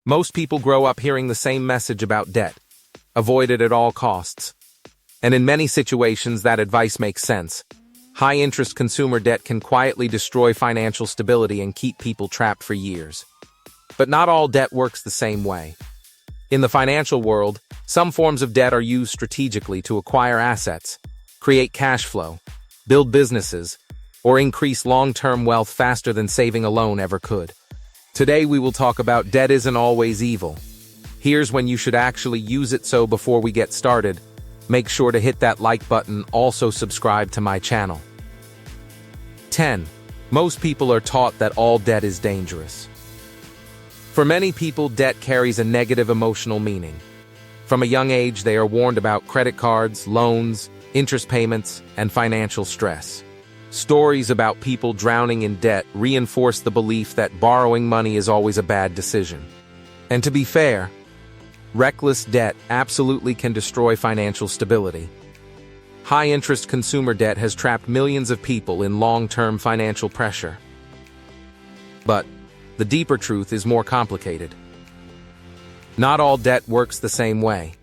Most people grow up hearing the same message about debt: avoid it at all costs. And in many situations, that advice makes sense. High-interest consumer debt can quietly destroy financial stability and keep people trapped for years. But not all debt works the same way. In the financial world, some forms of debt are used strategically to acquire assets, create cash flow, build businesses, or increase long-term wealth faster than saving alone ever could. Today we will talk about debt isn't always evil. Here's when you should actually use it. So before we get started, make sure to hit that like button, also subscribe to my channel. 10. Most people are taught that all debt is dangerous. For many people, debt carries a negative emotional meaning. From a young age, they are warned about credit cards, loans, interest payments, and financial stress. Stories about people drowning in debt reinforce the belief that borrowing money is always a bad decision. And to be fair, reckless debt absolutely can destroy financial stability. High-interest consumer debt has trapped millions of people in long-term financial pressure. But the deeper truth is more complicated. Not all debt works the same way.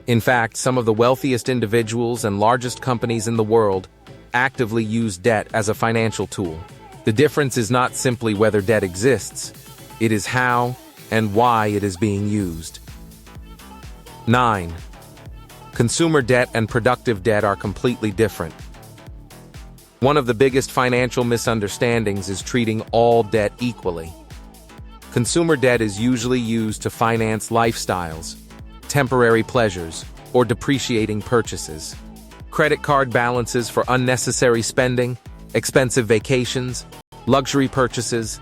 In fact, some of the wealthiest individuals and largest companies in the world actively use debt as a financial tool. The difference is not simply whether debt exists, it is how and why it is being used. 9. Consumer debt and productive debt are completely different. One of the biggest financial misunderstandings is treating all debt equally. Consumer debt is usually used to finance lifestyles, temporary pleasures, or depreciating purchases. Credit card balances for unnecessary spending, expensive vacations, luxury purchases,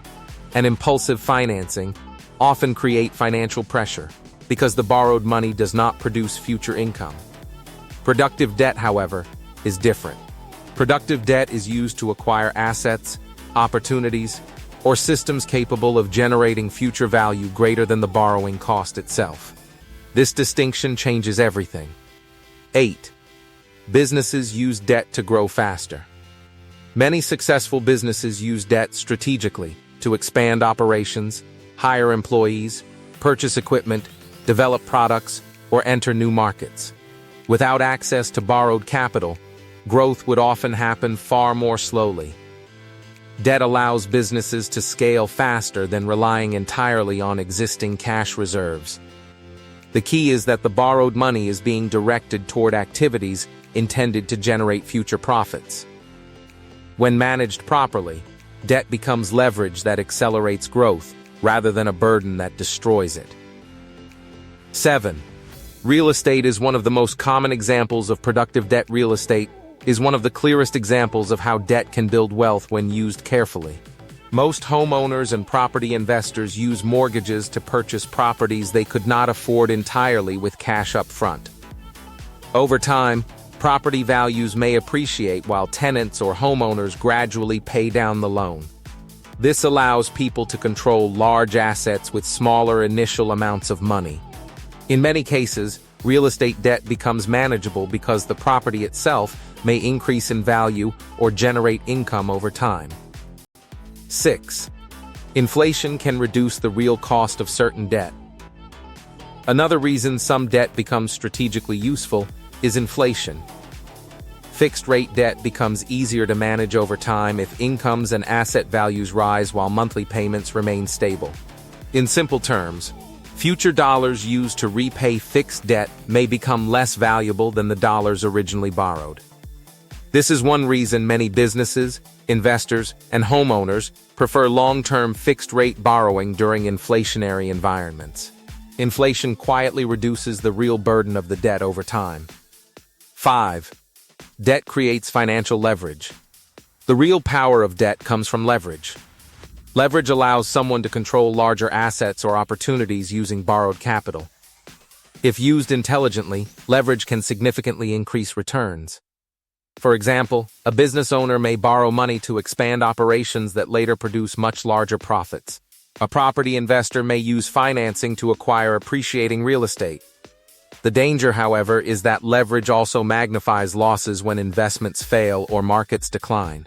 and impulsive financing often create financial pressure because the borrowed money does not produce future income. Productive debt, however, is different. Productive debt is used to acquire assets, opportunities, or systems capable of generating future value greater than the borrowing cost itself. This distinction changes everything. 8. Businesses use debt to grow faster. Many successful businesses use debt strategically to expand operations, hire employees, purchase equipment, develop products, or enter new markets. Without access to borrowed capital, growth would often happen far more slowly. Debt allows businesses to scale faster than relying entirely on existing cash reserves. The key is that the borrowed money is being directed toward activities intended to generate future profits. When managed properly, debt becomes leverage that accelerates growth rather than a burden that destroys it. 7. Real estate is one of the most common examples of productive debt. Real estate is one of the clearest examples of how debt can build wealth when used carefully. Most homeowners and property investors use mortgages to purchase properties they could not afford entirely with cash up front. Over time, property values may appreciate while tenants or homeowners gradually pay down the loan. This allows people to control large assets with smaller initial amounts of money. In many cases, real estate debt becomes manageable because the property itself may increase in value or generate income over time. 6. Inflation can reduce the real cost of certain debt. Another reason some debt becomes strategically useful is inflation. Fixed-rate debt becomes easier to manage over time if incomes and asset values rise while monthly payments remain stable. In simple terms, future dollars used to repay fixed debt may become less valuable than the dollars originally borrowed. This is one reason many businesses, investors, and homeowners prefer long-term fixed-rate borrowing during inflationary environments. Inflation quietly reduces the real burden of the debt over time. 5. Debt creates financial leverage. The real power of debt comes from leverage. Leverage allows someone to control larger assets or opportunities using borrowed capital. If used intelligently, leverage can significantly increase returns. For example, a business owner may borrow money to expand operations that later produce much larger profits. A property investor may use financing to acquire appreciating real estate. The danger, however, is that leverage also magnifies losses when investments fail or markets decline.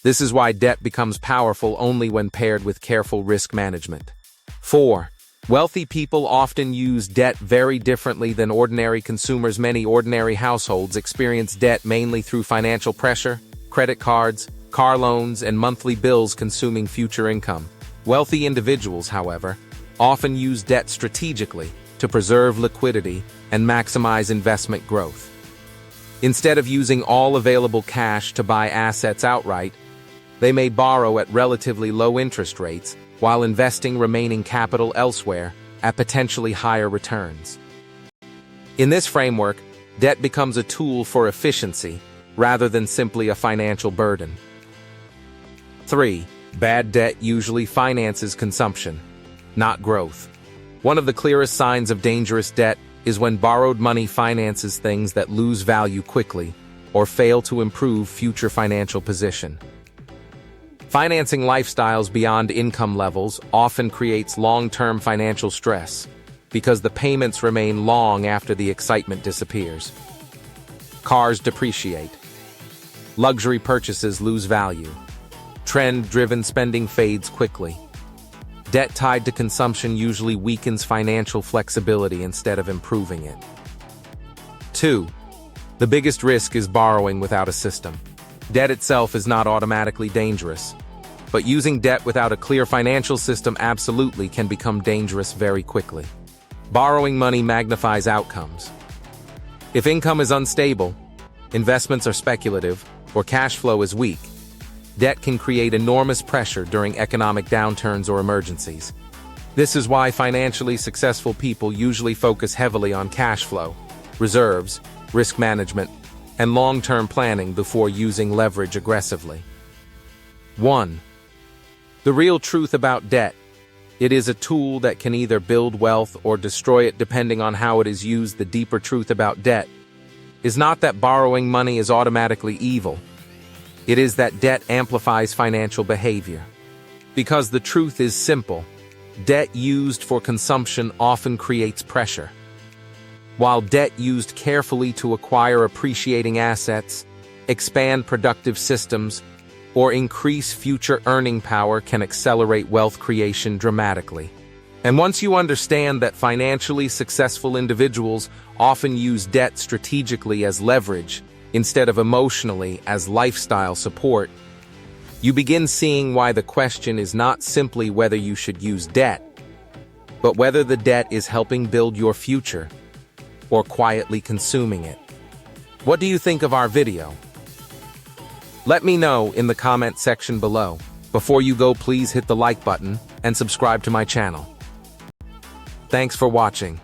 This is why debt becomes powerful only when paired with careful risk management. 4. Wealthy people often use debt very differently than ordinary consumers. Many ordinary households experience debt mainly through financial pressure, credit cards, car loans, and monthly bills consuming future income. Wealthy individuals, however, often use debt strategically to preserve liquidity and maximize investment growth. Instead of using all available cash to buy assets outright, they may borrow at relatively low interest rates while investing remaining capital elsewhere at potentially higher returns. In this framework, debt becomes a tool for efficiency rather than simply a financial burden. 3. Bad debt usually finances consumption, not growth. One of the clearest signs of dangerous debt is when borrowed money finances things that lose value quickly or fail to improve future financial position. Financing lifestyles beyond income levels often creates long-term financial stress because the payments remain long after the excitement disappears. Cars depreciate. Luxury purchases lose value. Trend-driven spending fades quickly. Debt tied to consumption usually weakens financial flexibility instead of improving it. 2. The biggest risk is borrowing without a system. Debt itself is not automatically dangerous, but using debt without a clear financial system absolutely can become dangerous very quickly. Borrowing money magnifies outcomes. If income is unstable, investments are speculative, or cash flow is weak, debt can create enormous pressure during economic downturns or emergencies. This is why financially successful people usually focus heavily on cash flow, reserves, risk management, and long-term planning before using leverage aggressively. 1. The real truth about debt. It is a tool that can either build wealth or destroy it depending on how it is used. The deeper truth about debt is not that borrowing money is automatically evil. It is that debt amplifies financial behavior. Because the truth is simple, debt used for consumption often creates pressure, while debt used carefully to acquire appreciating assets, expand productive systems, or increase future earning power can accelerate wealth creation dramatically. And once you understand that financially successful individuals often use debt strategically as leverage instead of emotionally as lifestyle support, you begin seeing why the question is not simply whether you should use debt, but whether the debt is helping build your future or quietly consuming it. What do you think of our video? Let me know in the comment section below. Before you go, please hit the like button and subscribe to my channel. Thanks for watching.